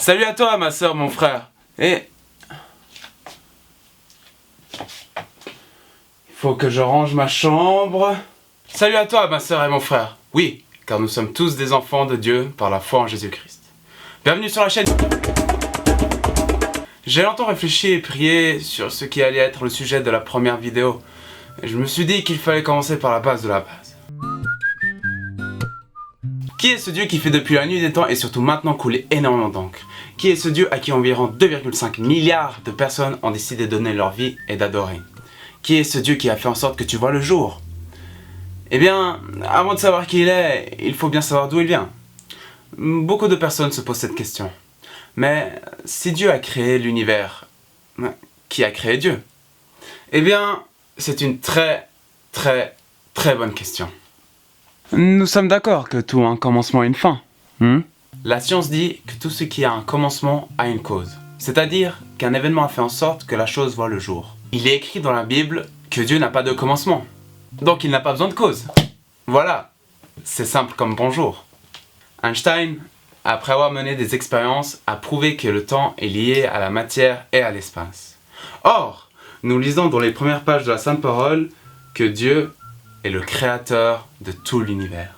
Salut à toi ma soeur, mon frère. Et... il faut que je range ma chambre. Salut à toi ma soeur et mon frère. Oui, car nous sommes tous des enfants de Dieu par la foi en Jésus-Christ. Bienvenue sur la chaîne. J'ai longtemps réfléchi et prié sur ce qui allait être le sujet de la première vidéo. Et je me suis dit qu'il fallait commencer par la base de la base. Qui est ce Dieu qui fait depuis la nuit des temps et surtout maintenant couler énormément d'encre? Qui est ce Dieu à qui environ 2,5 milliards de personnes ont décidé de donner leur vie et d'adorer? Qui est ce Dieu qui a fait en sorte que tu vois le jour? Eh bien, avant de savoir qui il est, il faut bien savoir d'où il vient. Beaucoup de personnes se posent cette question. Mais si Dieu a créé l'univers, qui a créé Dieu? Eh bien, c'est une très bonne question. Nous sommes d'accord que tout a un commencement et une fin. La science dit que tout ce qui a un commencement a une cause. C'est-à-dire qu'un événement a fait en sorte que la chose voit le jour. Il est écrit dans la Bible que Dieu n'a pas de commencement. Donc il n'a pas besoin de cause. Voilà, c'est simple comme bonjour. Einstein, après avoir mené des expériences, a prouvé que le temps est lié à la matière et à l'espace. Or, nous lisons dans les premières pages de la Sainte Parole que Dieu est le créateur de tout l'univers.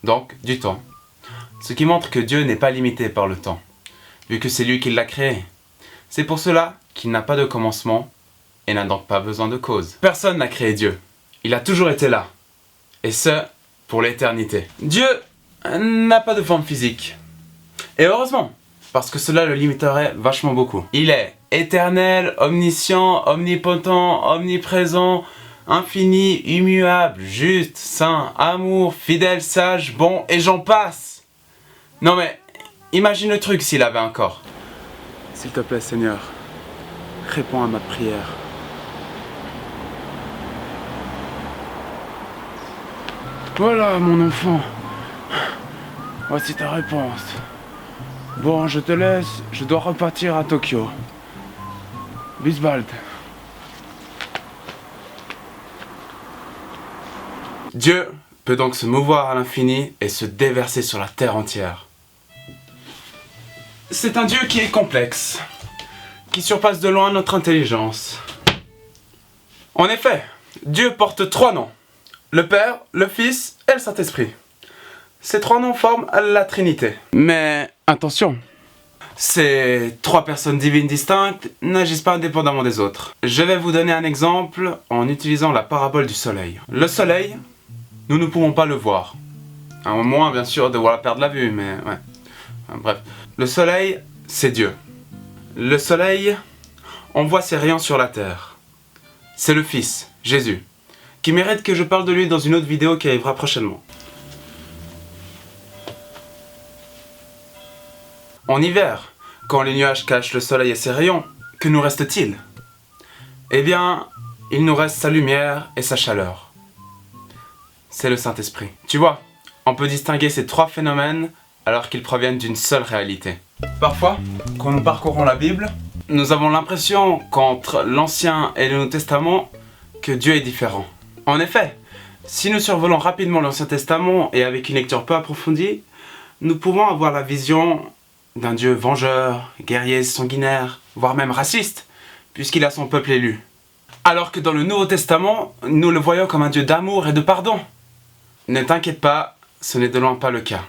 Donc, du temps. Ce qui montre que Dieu n'est pas limité par le temps, vu que c'est lui qui l'a créé. C'est pour cela qu'il n'a pas de commencement et n'a donc pas besoin de cause. Personne n'a créé Dieu. Il a toujours été là. Et ce, pour l'éternité. Dieu n'a pas de forme physique. Et heureusement, parce que cela le limiterait vachement beaucoup. Il est éternel, omniscient, omnipotent, omniprésent, infini, immuable, juste, saint, amour, fidèle, sage, bon, et j'en passe. Non mais, imagine le truc s'il avait un corps. S'il te plaît Seigneur, réponds à ma prière. Voilà mon enfant, voici ta réponse. Bon, je te laisse, je dois repartir à Tokyo. Bis bald. Dieu peut donc se mouvoir à l'infini et se déverser sur la terre entière. C'est un Dieu qui est complexe, qui surpasse de loin notre intelligence. En effet, Dieu porte 3 noms. Le Père, le Fils et le Saint-Esprit. Ces 3 noms forment la Trinité. Mais attention, ces 3 personnes divines distinctes n'agissent pas indépendamment des autres. Je vais vous donner un exemple en utilisant la parabole du soleil. Le soleil, nous ne pouvons pas le voir. À moins bien sûr de vouloir perdre la vue, mais ouais. Bref. Le soleil, c'est Dieu. Le soleil envoie ses rayons sur la terre. C'est le Fils, Jésus, qui mérite que je parle de lui dans une autre vidéo qui arrivera prochainement. En hiver, quand les nuages cachent le soleil et ses rayons, que nous reste-t-il? Eh bien, il nous reste sa lumière et sa chaleur. C'est le Saint-Esprit. Tu vois, on peut distinguer ces 3 phénomènes alors qu'ils proviennent d'une seule réalité. Parfois, quand nous parcourons la Bible, nous avons l'impression qu'entre l'Ancien et le Nouveau Testament, que Dieu est différent. En effet, si nous survolons rapidement l'Ancien Testament et avec une lecture peu approfondie, nous pouvons avoir la vision d'un Dieu vengeur, guerrier, sanguinaire, voire même raciste, puisqu'il a son peuple élu. Alors que dans le Nouveau Testament, nous le voyons comme un Dieu d'amour et de pardon. Ne t'inquiète pas, ce n'est de loin pas le cas.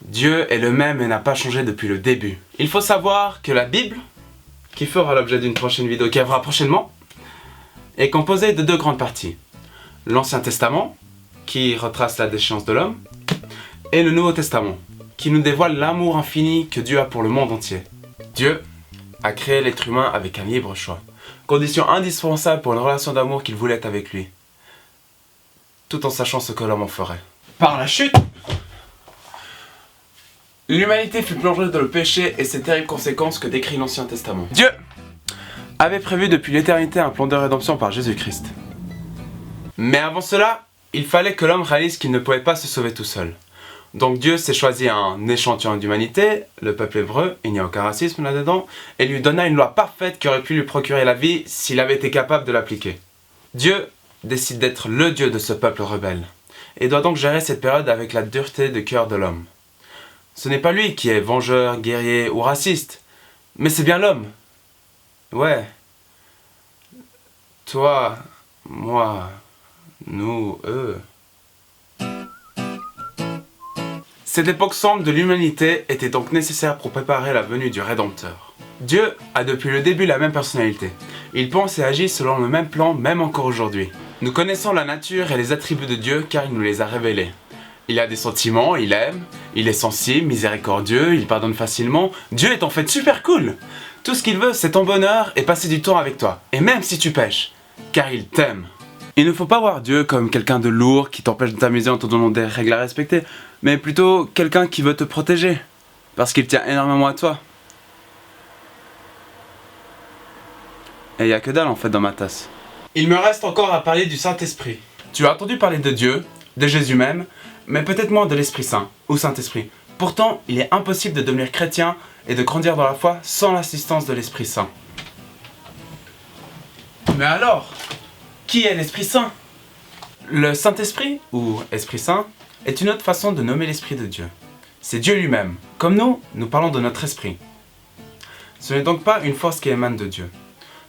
Dieu est le même et n'a pas changé depuis le début. Il faut savoir que la Bible, qui fera l'objet d'une prochaine vidéo qui arrivera prochainement, est composée de 2 grandes parties. L'Ancien Testament, qui retrace la déchéance de l'homme, et le Nouveau Testament, qui nous dévoile l'amour infini que Dieu a pour le monde entier. Dieu a créé l'être humain avec un libre choix, condition indispensable pour une relation d'amour qu'il voulait avec lui, tout en sachant ce que l'homme en ferait. Par la chute, l'humanité fut plongée dans le péché et ses terribles conséquences que décrit l'Ancien Testament. Dieu avait prévu depuis l'éternité un plan de rédemption par Jésus-Christ. Mais avant cela, il fallait que l'homme réalise qu'il ne pouvait pas se sauver tout seul. Donc Dieu s'est choisi un échantillon d'humanité, le peuple hébreu, il n'y a aucun racisme là-dedans, et lui donna une loi parfaite qui aurait pu lui procurer la vie s'il avait été capable de l'appliquer. Dieu décide d'être le Dieu de ce peuple rebelle, et doit donc gérer cette période avec la dureté de cœur de l'homme. Ce n'est pas lui qui est vengeur, guerrier ou raciste, mais c'est bien l'homme. Ouais. Toi, moi, nous, eux. Cette époque sombre de l'humanité était donc nécessaire pour préparer la venue du Rédempteur. Dieu a depuis le début la même personnalité. Il pense et agit selon le même plan, même encore aujourd'hui. Nous connaissons la nature et les attributs de Dieu car il nous les a révélés. Il a des sentiments, il aime, il est sensible, miséricordieux, il pardonne facilement. Dieu est en fait super cool. Tout ce qu'il veut, c'est ton bonheur et passer du temps avec toi. Et même si tu pêches, car il t'aime. Il ne faut pas voir Dieu comme quelqu'un de lourd qui t'empêche de t'amuser en te donnant des règles à respecter, mais plutôt quelqu'un qui veut te protéger, parce qu'il tient énormément à toi. Et il n'y a que dalle en fait dans ma tasse. Il me reste encore à parler du Saint-Esprit. Tu as entendu parler de Dieu, de Jésus même, mais peut-être moins de l'Esprit Saint, ou Saint-Esprit. Pourtant, il est impossible de devenir chrétien et de grandir dans la foi sans l'assistance de l'Esprit Saint. Mais alors, qui est l'Esprit Saint? Le Saint-Esprit, ou Esprit Saint, est une autre façon de nommer l'Esprit de Dieu. C'est Dieu lui-même. Comme nous parlons de notre esprit. Ce n'est donc pas une force qui émane de Dieu.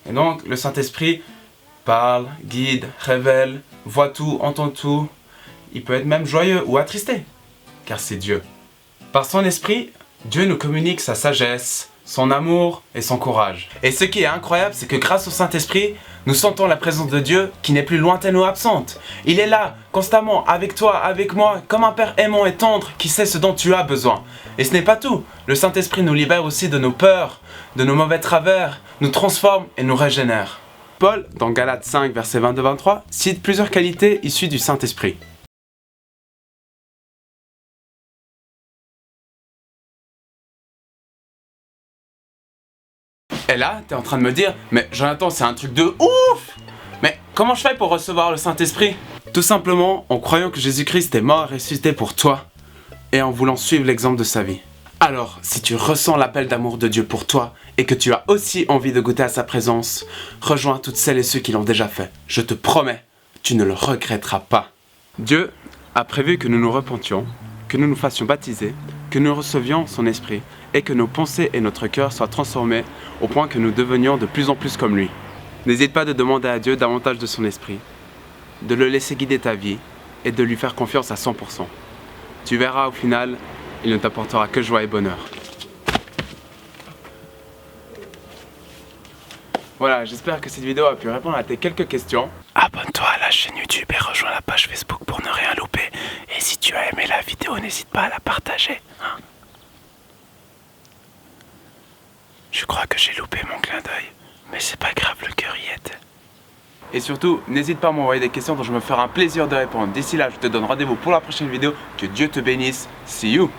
Et donc, le Saint-Esprit parle, guide, révèle, voit tout, entend tout. Il peut être même joyeux ou attristé, car c'est Dieu. Par son esprit, Dieu nous communique sa sagesse, son amour et son courage. Et ce qui est incroyable, c'est que grâce au Saint-Esprit, nous sentons la présence de Dieu qui n'est plus lointaine ou absente. Il est là, constamment, avec toi, avec moi, comme un Père aimant et tendre qui sait ce dont tu as besoin. Et ce n'est pas tout. Le Saint-Esprit nous libère aussi de nos peurs, de nos mauvais travers, nous transforme et nous régénère. Paul, dans Galates 5, versets 22-23, cite plusieurs qualités issues du Saint-Esprit. Et là, t'es en train de me dire, mais Jonathan, c'est un truc de ouf! Mais comment je fais pour recevoir le Saint-Esprit? Tout simplement en croyant que Jésus-Christ est mort et ressuscité pour toi, et en voulant suivre l'exemple de sa vie. Alors, si tu ressens l'appel d'amour de Dieu pour toi, et que tu as aussi envie de goûter à sa présence, rejoins toutes celles et ceux qui l'ont déjà fait. Je te promets, tu ne le regretteras pas. Dieu a prévu que nous nous repentions, que nous nous fassions baptiser, que nous recevions son esprit, et que nos pensées et notre cœur soient transformés au point que nous devenions de plus en plus comme lui. N'hésite pas de demander à Dieu davantage de son esprit, de le laisser guider ta vie et de lui faire confiance à 100%. Tu verras au final, il ne t'apportera que joie et bonheur. Voilà, j'espère que cette vidéo a pu répondre à tes quelques questions. Abonne-toi à la chaîne YouTube et rejoins la page Facebook pour ne rien louper. Et si tu as aimé la vidéo, n'hésite pas à la partager. Je crois que j'ai loupé mon clin d'œil, mais c'est pas grave, le cœur y était. Et surtout, n'hésite pas à m'envoyer des questions dont je me ferai un plaisir de répondre. D'ici là, je te donne rendez-vous pour la prochaine vidéo. Que Dieu te bénisse. See you!